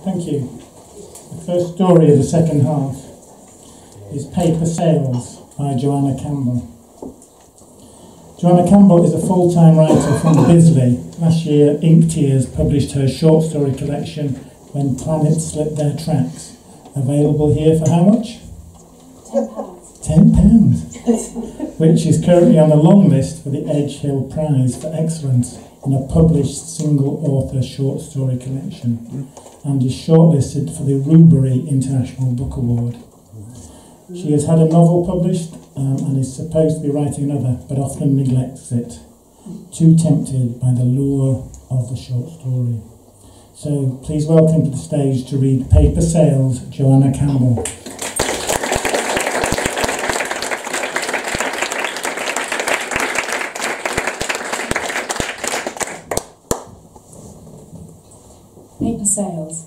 Thank you. The first story of the second half is Paper Sales by Joanna Campbell. Joanna Campbell is a full-time writer from Bisley. Last year, Ink Tears published her short story collection, When Planets Slip Their Tracks. Available here for how much? £10, which is currently on the long list for the Edge Hill Prize for Excellence in a published single-author short story collection, and is shortlisted for the Rubery International Book Award. She has had a novel published and is supposed to be writing another, but often neglects it, too tempted by the lure of the short story. So please welcome to the stage to read Paper Sales, Joanna Campbell. Paper Sales.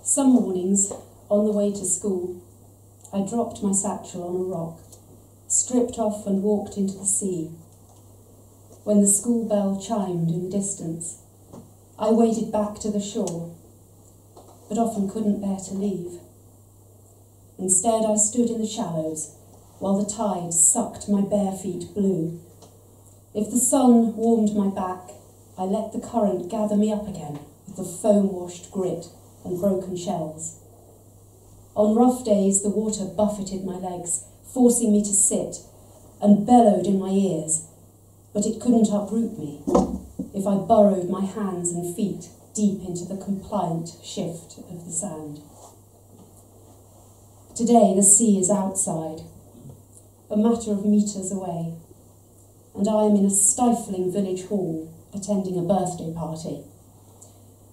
Some mornings, on the way to school, I dropped my satchel on a rock, stripped off and walked into the sea. When the school bell chimed in the distance, I waded back to the shore, but often couldn't bear to leave. Instead, I stood in the shallows while the tide sucked my bare feet blue. If the sun warmed my back, I let the current gather me up again with the foam-washed grit and broken shells. On rough days, the water buffeted my legs, forcing me to sit, and bellowed in my ears, but it couldn't uproot me if I burrowed my hands and feet deep into the compliant shift of the sand. Today, the sea is outside, a matter of metres away, and I am in a stifling village hall attending a birthday party.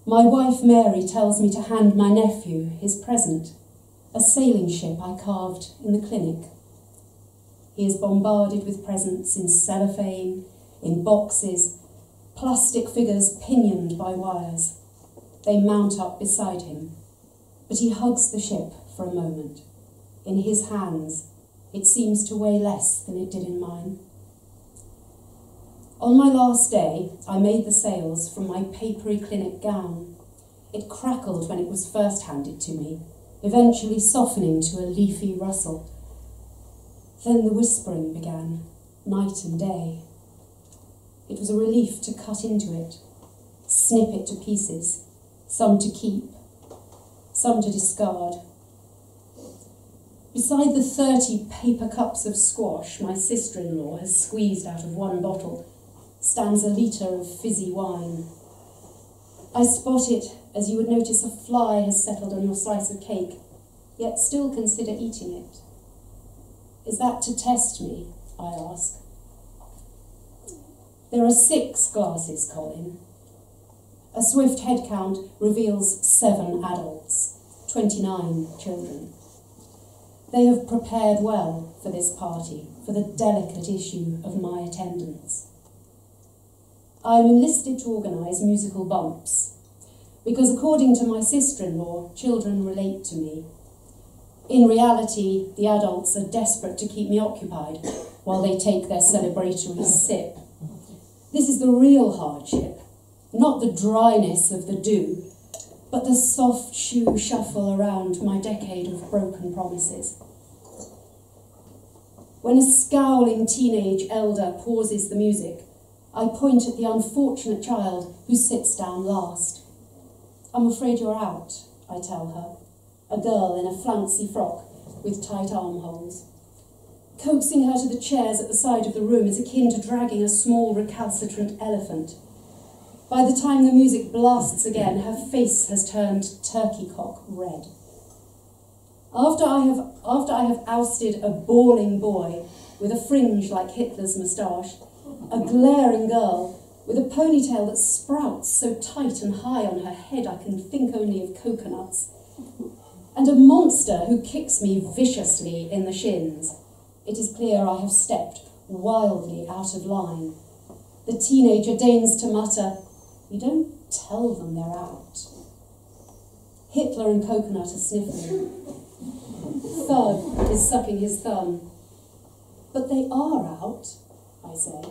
My wife Mary tells me to hand my nephew his present, a sailing ship I carved in the clinic. He is bombarded with presents in cellophane, in boxes, plastic figures pinioned by wires. They mount up beside him, but he hugs the ship for a moment. In his hands, it seems to weigh less than it did in mine. On my last day, I made the sails from my papery clinic gown. It crackled when it was first handed to me, eventually softening to a leafy rustle. Then the whispering began, night and day. It was a relief to cut into it, snip it to pieces, some to keep, some to discard. Beside the 30 paper cups of squash my sister-in-law has squeezed out of one bottle stands a litre of fizzy wine. I spot it as you would notice a fly has settled on your slice of cake, yet still consider eating it. Is that to test me? I ask. There are 6 glasses, Colin. A swift head count reveals 7 adults, 29 children. They have prepared well for this party, for the delicate issue of my attendance. I am enlisted to organise musical bumps, because according to my sister-in-law, children relate to me. In reality, the adults are desperate to keep me occupied while they take their celebratory sip. This is the real hardship, not the dryness of the dew, but the soft shoe shuffle around my decade of broken promises. When a scowling teenage elder pauses the music, I point at the unfortunate child who sits down last. I'm afraid you're out, I tell her, a girl in a flouncy frock with tight armholes. Coaxing her to the chairs at the side of the room is akin to dragging a small recalcitrant elephant. By the time the music blasts again, her face has turned turkey cock red. After I have ousted a bawling boy with a fringe like Hitler's moustache, a glaring girl with a ponytail that sprouts so tight and high on her head I can think only of coconuts, and a monster who kicks me viciously in the shins, it is clear I have stepped wildly out of line. The teenager deigns to mutter, "You don't tell them they're out." Hitler and Coconut are sniffling. Thug is sucking his thumb. "But they are out," I say.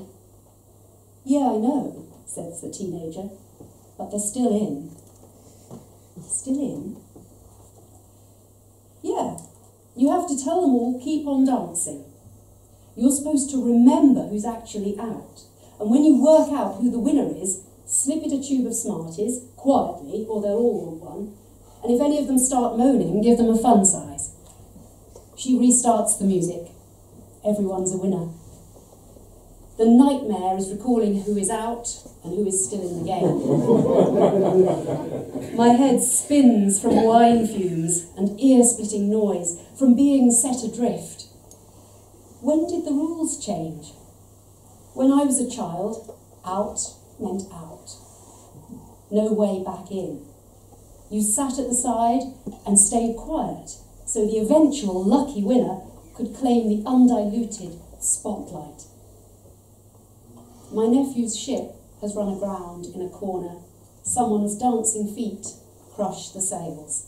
"Yeah, I know," says the teenager, "but they're still in." Still in? Yeah. You have to tell them all, keep on dancing. You're supposed to remember who's actually out. And when you work out who the winner is, slip it a tube of Smarties, quietly, or they'll all want one. And if any of them start moaning, give them a fun size. She restarts the music. Everyone's a winner. The nightmare is recalling who is out and who is still in the game. My head spins from wine fumes and ear-splitting noise, from being set adrift. When did the rules change? When I was a child, out meant out. No way back in. You sat at the side and stayed quiet, so the eventual lucky winner could claim the undiluted spotlight. My nephew's ship has run aground in a corner. Someone's dancing feet crush the sails.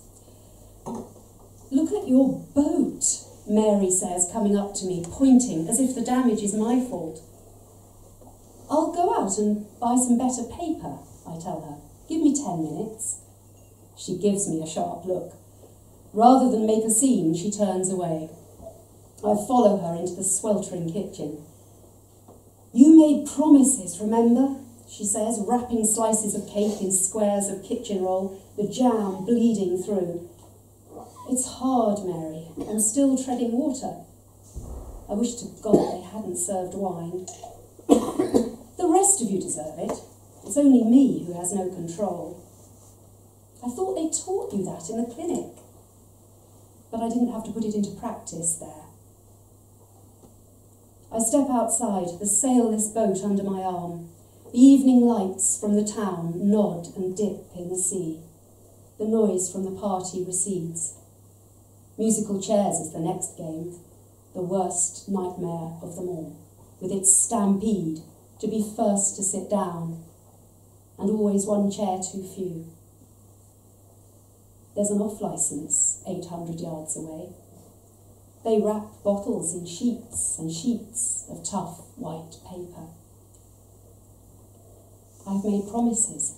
Look at your boat, Mary says, coming up to me, pointing as if the damage is my fault. I'll go out and buy some better paper, I tell her. Give me 10 minutes. She gives me a sharp look. Rather than make a scene, she turns away. I follow her into the sweltering kitchen. You made promises, remember? She says, wrapping slices of cake in squares of kitchen roll, the jam bleeding through. It's hard, Mary. I'm still treading water. I wish to God they hadn't served wine. The rest of you deserve it. It's only me who has no control. I thought they taught you that in the clinic. But I didn't have to put it into practice there. I step outside, the sailless boat under my arm. The evening lights from the town nod and dip in the sea. The noise from the party recedes. Musical chairs is the next game, the worst nightmare of them all, with its stampede, to be first to sit down, and always one chair too few. There's an off-licence 800 yards away. They wrap bottles in sheets and sheets of tough white paper. I've made promises.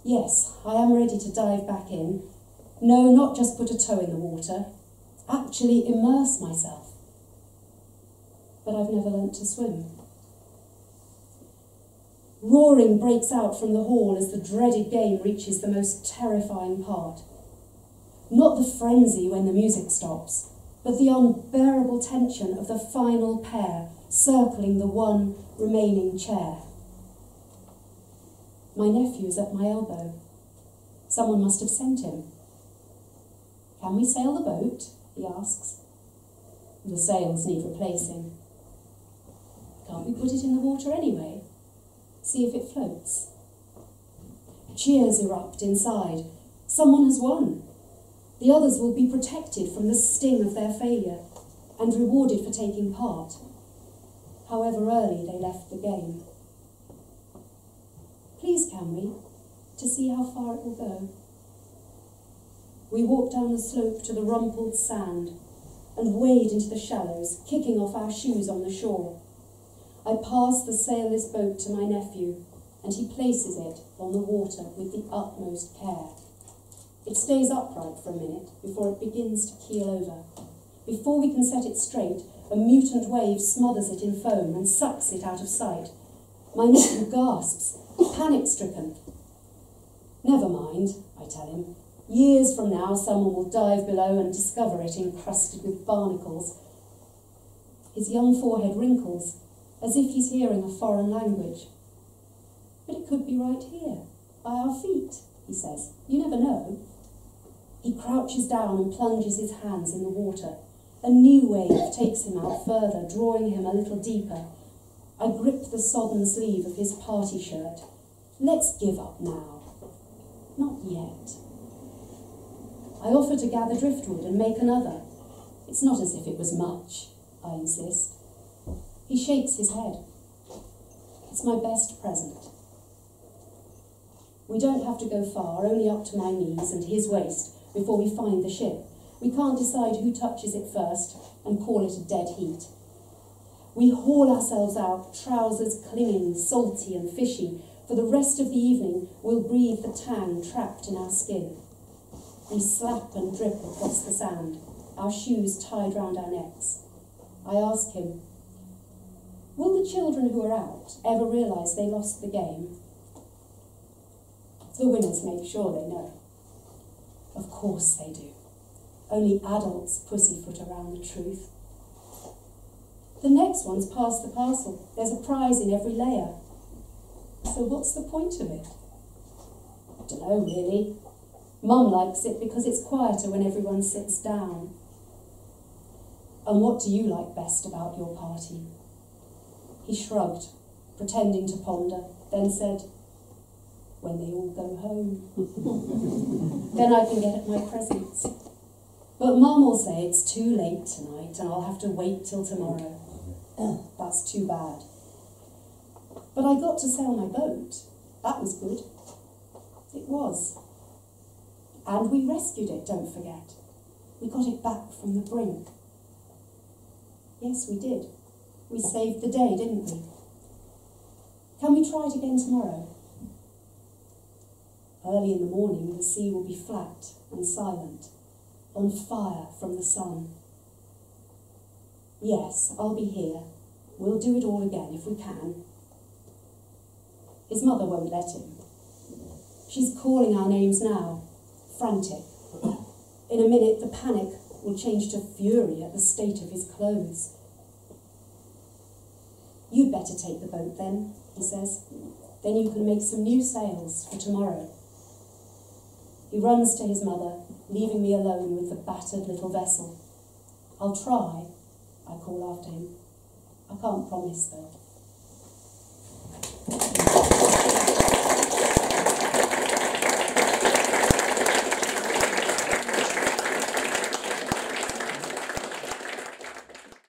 Yes, I am ready to dive back in. No, not just put a toe in the water. Actually immerse myself. But I've never learnt to swim. Roaring breaks out from the hall as the dreaded game reaches the most terrifying part. Not the frenzy when the music stops, but the unbearable tension of the final pair circling the one remaining chair. My nephew is at my elbow. Someone must have sent him. Can we sail the boat? He asks. The sails need replacing. Can't we put it in the water anyway? See if it floats. Cheers erupt inside. Someone has won. The others will be protected from the sting of their failure and rewarded for taking part, however early they left the game. Please, can we, to see how far it will go? We walk down the slope to the rumpled sand and wade into the shallows, kicking off our shoes on the shore. I pass the sailless boat to my nephew, and he places it on the water with the utmost care. It stays upright for a minute before it begins to keel over. Before we can set it straight, a mutant wave smothers it in foam and sucks it out of sight. My nephew gasps, panic-stricken. Never mind, I tell him. Years from now, someone will dive below and discover it encrusted with barnacles. His young forehead wrinkles, as if he's hearing a foreign language. But it could be right here, by our feet, he says. You never know. He crouches down and plunges his hands in the water. A new wave takes him out further, drawing him a little deeper. I grip the sodden sleeve of his party shirt. Let's give up now. Not yet. I offer to gather driftwood and make another. It's not as if it was much, I insist. He shakes his head. It's my best present. We don't have to go far, only up to my knees and his waist, before we find the ship. We can't decide who touches it first and call it a dead heat. We haul ourselves out, trousers clinging, salty and fishy, For the rest of the evening, we'll breathe the tang trapped in our skin. We slap and drip across the sand, our shoes tied round our necks. I ask him, will the children who are out ever realise they lost the game? The winners make sure they know. Of course they do. Only adults pussyfoot around the truth. The next one's passed the parcel. There's a prize in every layer. So what's the point of it? Dunno, really. Mum likes it because it's quieter when everyone sits down. And what do you like best about your party? He shrugged, pretending to ponder, then said, when they all go home. Then I can get at my presents. But Mum will say it's too late tonight and I'll have to wait till tomorrow. That's too bad. But I got to sail my boat. That was good. It was. And we rescued it, don't forget. We got it back from the brink. Yes, we did. We saved the day, didn't we? Can we try it again tomorrow? Early in the morning, the sea will be flat and silent, on fire from the sun. Yes, I'll be here. We'll do it all again if we can. His mother won't let him. She's calling our names now, frantic. In a minute, the panic will change to fury at the state of his clothes. You'd better take the boat then, he says. Then you can make some new sails for tomorrow. He runs to his mother, leaving me alone with the battered little vessel. I'll try, I call after him. I can't promise, though.